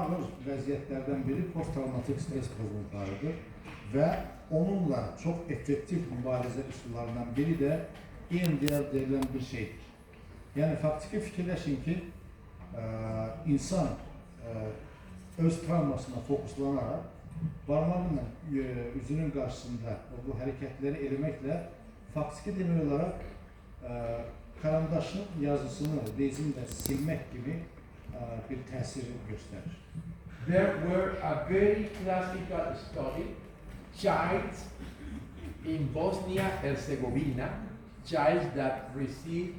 ağır vəziyyətlərdən biri post-travmatik stres pozuntularıdır və onunla çox effektiv mübarizə üsullarından biri də EMDR deyilən bir şeydir. Yəni, faktiki fikirləşin ki, insan öz travmasına fokuslanaraq, barmağıyla üzünün qarşısında bu hərəkətləri eləməklə faktiki demək olaraq karandaşın yazısını rezinlə silmək kimi bir təsir göstərir. There were a very classical study, childs in Bosnia-Herzegovina, childs that received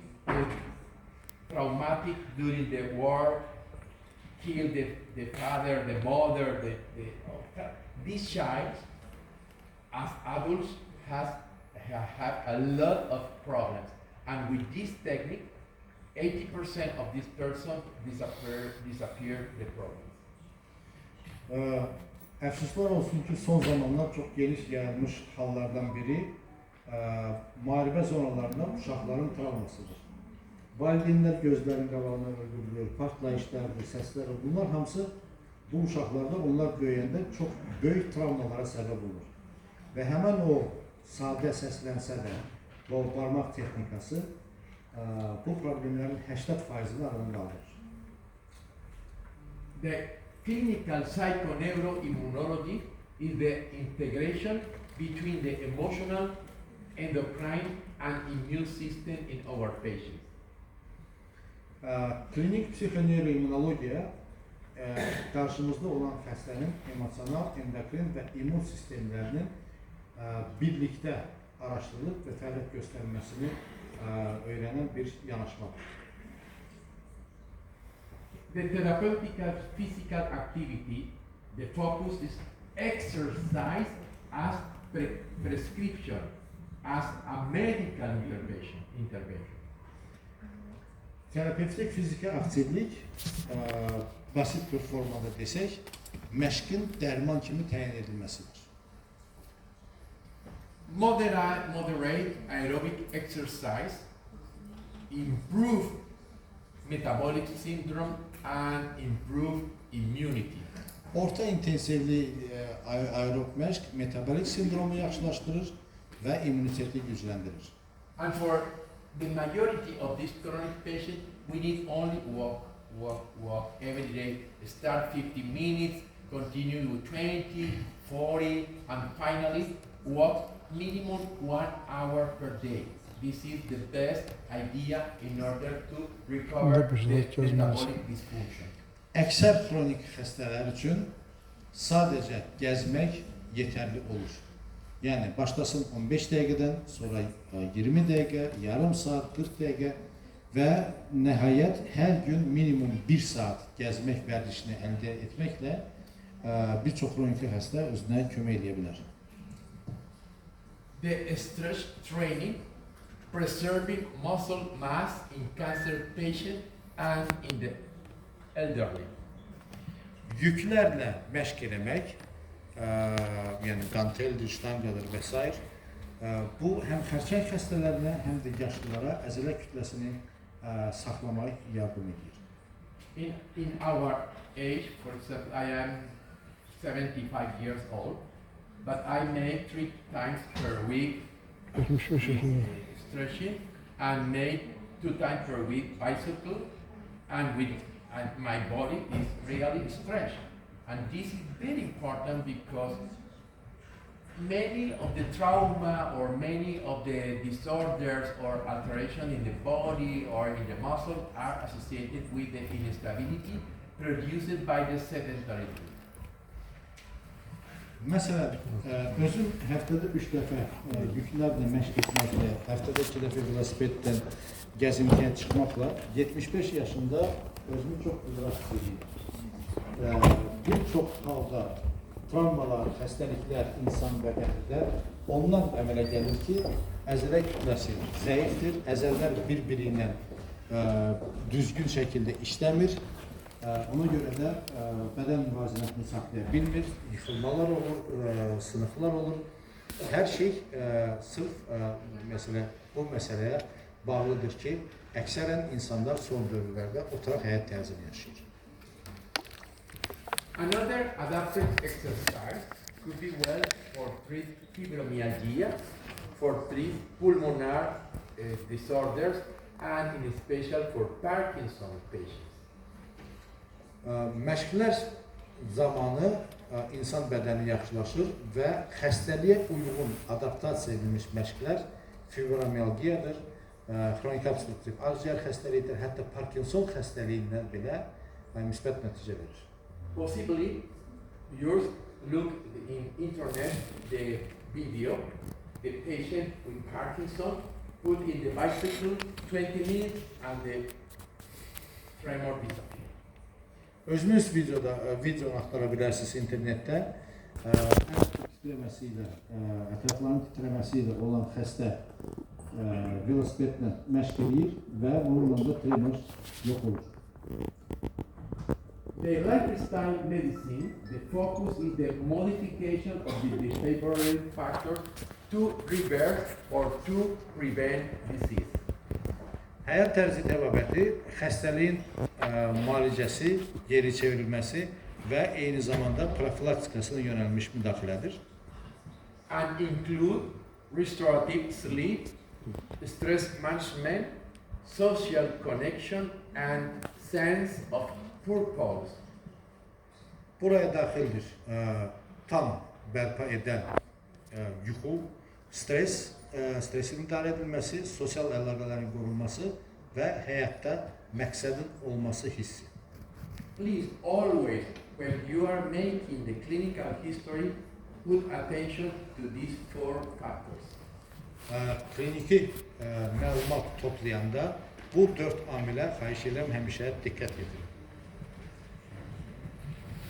traumatic during the war, killed the father, the mother, these childs, as adults, have a lot of problems. And with this technique, 80% of this person disappear the problems. Əfsuslar olsun ki, son zamanlar çox geniş yayılmış hallardan biri müharibə zonalarında uşaqların travmasıdır. Valideynlər gözlərin qabağına öldürülür, partlayışlardır, səslər, bunlar hamısı bu uşaqlarda onlar böyüyəndə çox böyük travmalara səbəb olur. Və həmən o sadə səslənsə də, o barmaq texnikası bu problemlərin 80%-ni aradan qaldırır. The clinical psychoneuroimmunology is the integration between the emotional, endocrine and immune system in our patients. Klinik psixoneuroimmunologiya qarşımızda olan xəstənin emosional, endokrin və immun sistemlərinin birlikdə araşdırılıb və fəaliyyət göstərməsini öyrənən bir yanaşmadır. The therapeutic physical activity, the focus is exercise as prescription, as a medical intervention. Terapevtik fiziki aktivlik, basit bir formada desək, məşqin dərman kimi təyin edilməsidir. Moderate aerobic exercise improve metabolic syndrome and improve immunity. Orta intensivli aerob məşq metabolik sindromu yaxşılaşdırır və immuniteti gücləndirir. And for the majority of these chronic patients, we need only walk every day. Start 50 minutes, continue with 20, 40, and finally walk minimum 1 hour per day. This is the best idea in order to recover the metabolic dysfunction. Əksər kronik xəstələr üçün sadəcə gəzmək yetərli olur. Yəni, başlasın 15 dəqiqədən, sonra 20 dəqiqə, yarım saat, 40 dəqiqə və nəhayət hər gün minimum 1 saat gəzmək vərdişini əldə etməklə bir çox kronik xəstə özünə kömək edə bilər. The stress training, preserving muscle mass in cancer patients and in the elderly. Yüklərlə məşq eləmək, yəni qanteldir, ştanqadır və s. Bu, həm xərçəng xəstələrinə, həm də yaşlılara əzələ kütləsini saxlamaq yardım edir. In our age, for example, I am 75 years old, but I make 3 times per week stretching and make 2 times per week bicycle, and my body is really stretched. And this is very important because many of the trauma or many of the disorders or alteration in the body or in the muscle are associated with the instability produced by the sedentarism. Məsələn, özüm həftədə 3 dəfə yüklərlə məşq etməklə, həftədə 2 dəfə velosipeddən gəzintiyə çıxmaqla 75 yaşında özümü çox qızraş edirəm. Bir çox halda travmalar, xəstəliklər, insan bədənində ondan əmələ gəlir ki, əzələ kütləsi zəifdir, əzələlər bir-biri ilə düzgün şəkildə işləmir. Ona görə də bədən müvazinətini saxlaya bilmir, yıxılmalar olur, sınıqlar olur. Hər şey sırf bu məsələyə bağlıdır ki, əksərən insanlar son dövrlərdə oturaq həyat tərzini yaşayır. Another adapted exercise could be well for treat fibromyalgia, for treat pulmonary disorders, and in special for Parkinson's patients. Məşqlər zamanı insan bədəni yaxşılaşır və xəstəliyə uyğun adaptasiya edilmiş məşqlər fibromyalgiyadır, xronik obstruktiv akciğer xəstəliyidir, hətta Parkinson xəstəliyindən belə müsbət nəticə verir. Possibly, you look in internet the video, the patient with Parkinson put in the bicycle 20 minutes and the tremor disappeared. Özünüz videonu axtara bilərsiniz internetdə. Ən titrəməsi ilə, ətrafların titrəməsi ilə olan xəstə velosipedlə məşq edir və bununla da tremor yox olur. The lifestyle medicine, the focus is the modification of the behavioral factors to reverse or to prevent disease. Həyat tərzi təbabəti xəstəliyin müalicəsi, geri çevrilməsi və eyni zamanda profilaktikasına yönəlmiş müdaxilədir. And include restorative sleep, stress management, social connection, and sense of purpose. Buraya daxildir tam bərpa edən yuxu, stresin idarə edilməsi, sosial əlaqələrin qorunması və həyatda məqsədin olması hissi. Please always, when you are making the clinical history, put attention to these 4 factors. Kliniki məlumat toplayanda bu 4 amilə xahiş edirəm həmişə diqqət edin.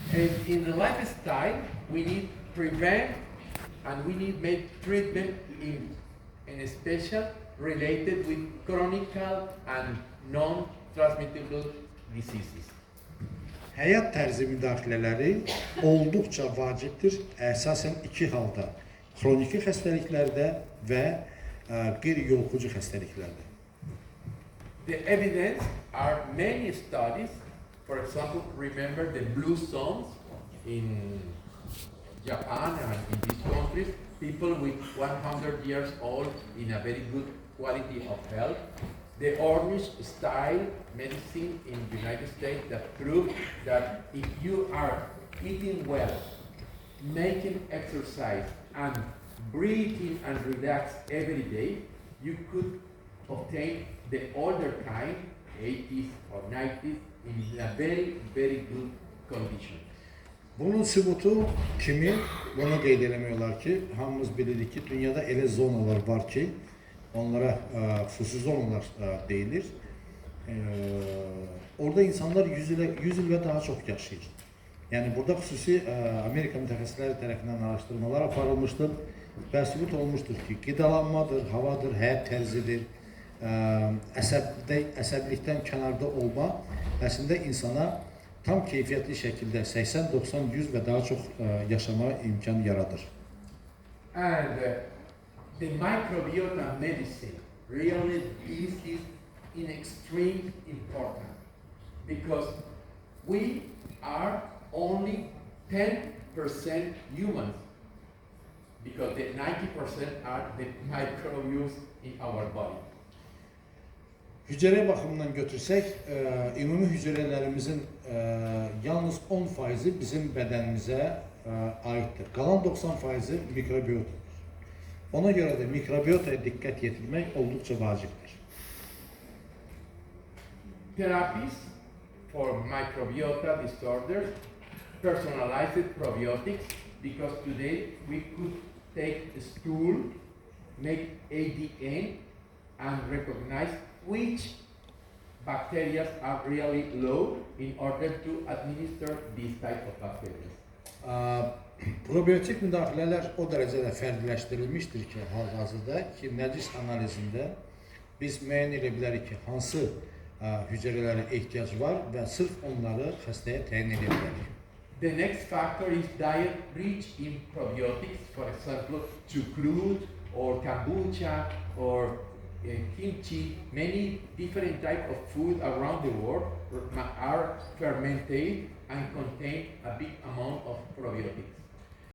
And in the lifestyle, we need prevent and we need make treatment in special related with chronic and non-transmittable diseases. Həyat tərzi müdaxilələri olduqca vacibdir, əsasən 2 halda, xroniki xəstəliklərdə və qeyri-yoluxucu xəstəliklərdə. The evidence are many studies. For example, remember the blue zones in Japan and in these countries, people with 100 years old in a very good quality of health. The orange style medicine in the United States that proves that if you are eating well, making exercise, and breathing and relax every day, you could obtain the older kind, 80s or 90s, in a very, very good condition. Bunun sübutu kimi, bunu qeyd eləmək olar ki, hamımız bilirik ki, dünyada elə zonalar var ki, onlara xüsusi zonalar deyilir. Orada insanlar 100 il və daha çox yaşayır. Yəni burada xüsusi Amerika mütəxəssisləri tərəfindən araşdırmalar aparılmışdır və sübut olmuşdur ki, qidalanmadır, havadır, həyat tərzidir, əsəblikdən kənarda olma əslində insana tam keyfiyyətli şəkildə 80, 90, 100 və daha çox yaşama imkan yaradır. And the microbiota medicine really this is in extreme important because we are only 10% humans because the 90% are the microbes in our body. Hücrə baxımından götürsək, ümumi hücrələrimizin yalnız 10%-i bizim bədənimizə aiddir. Qalan 90%-i mikrobiotadır. Ona görə də mikrobiotaya diqqət yetirmək olduqca vacibdir. Therapies for microbiota disorders, personalized probiotics, because today we could take a stool, make ADN, and recognize which bacteria are really low in order to administer this type of bacteria. Probiotik müdaxilələr o dərəcədə fərqləşdirilmişdir ki, hal-hazırda ki, nəcis analizində biz müəyyən edə bilərik ki, hansı hücrələrə ehtiyac var və sırf onları xəstəyə təyin edə bilərik. The next factor is diet rich in probiotics, for example, chucrut or kombucha or kimchi. Many different types of food around the world are fermented and contain a big amount of probiotics.